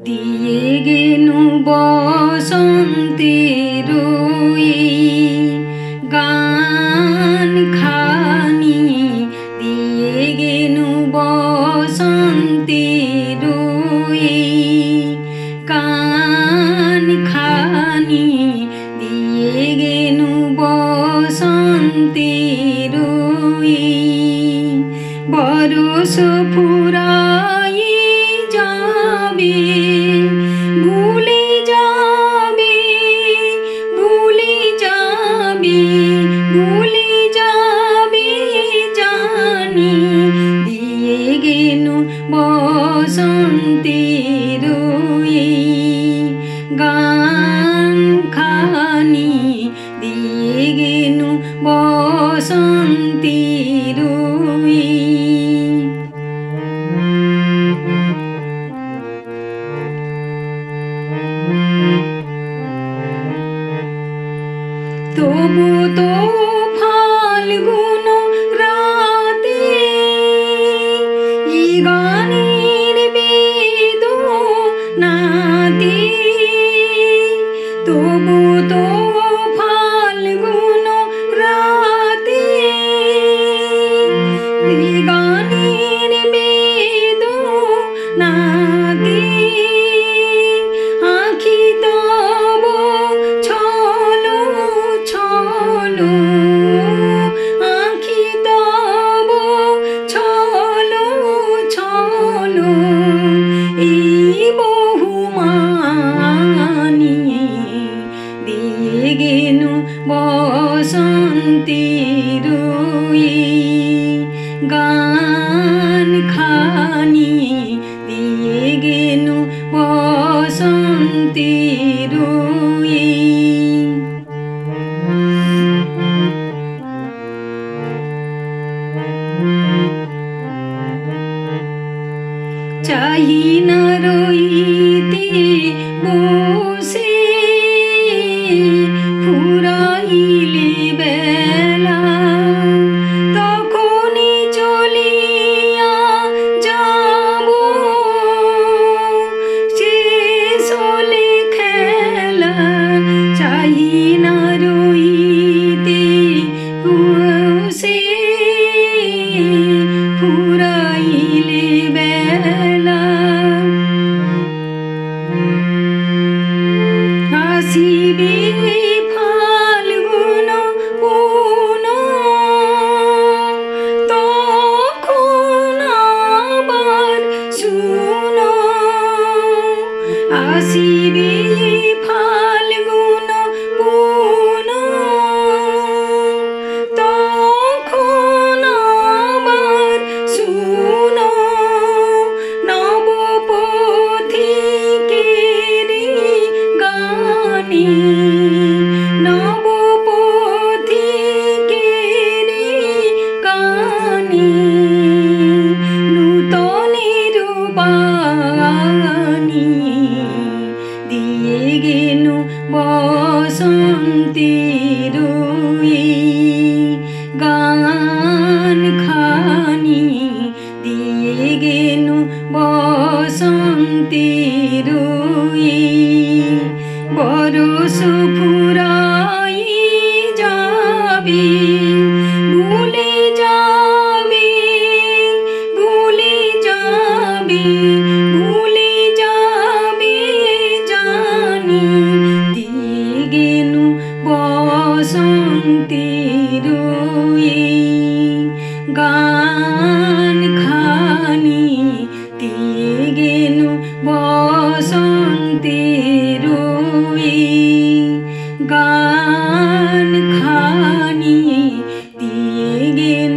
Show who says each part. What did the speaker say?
Speaker 1: দিয়ে গেনু বসন্তের গান খানি, দিয়ে গেনু বসন্তের গান খানি, দিয়ে গেনু বসন্তের বরস ফুরাই যাবে, ভুলে যাবে, ভুলে যাবে, ভুলে যাবে জানি, দিয়ে গেনু বসন্তের গান খানি, দিয়ে গেনু বসন্তের তবু তো ফাল্গুন রাতে গানের বেদনাতে, তবু তো ফাল্গুন রাতে গানের বেদনাতে আঁখি তব ছলো ছলো, আঁখি তব ছলো ছলো, এই বহুমানি, দিয়ে গেনু বসন্তের গান খানি, দিয়ে গেনু বসন্তের চাহি না রইতে বসে, ফুরাইলে বেলা তখনই চলিয়া যাব, শেষ হলে খেলা। চাহি না রইতে বসে, ফুরাইলে বেলা আসিবে ফাল্গুন পুন, তখন আবার শুনো, আসিবে ফাল্গুন পুন, তখন আবার শুনো, নবপথিকের গানে, নবপথিকের গানে, নূতনের বাণী, দিয়ে গেনু বসন্তের গান খানি, দিয়ে গেনু বসন্তের বরস ফুরাই যাবে, ভুলে যাবে, ভুলে যাবে, ভুলে যাবে জানি, দিয়ে গেনু বসন্তের গান খানি, দিয়ে গেনু বসন্তের গান খানি, দিয়ে গেনু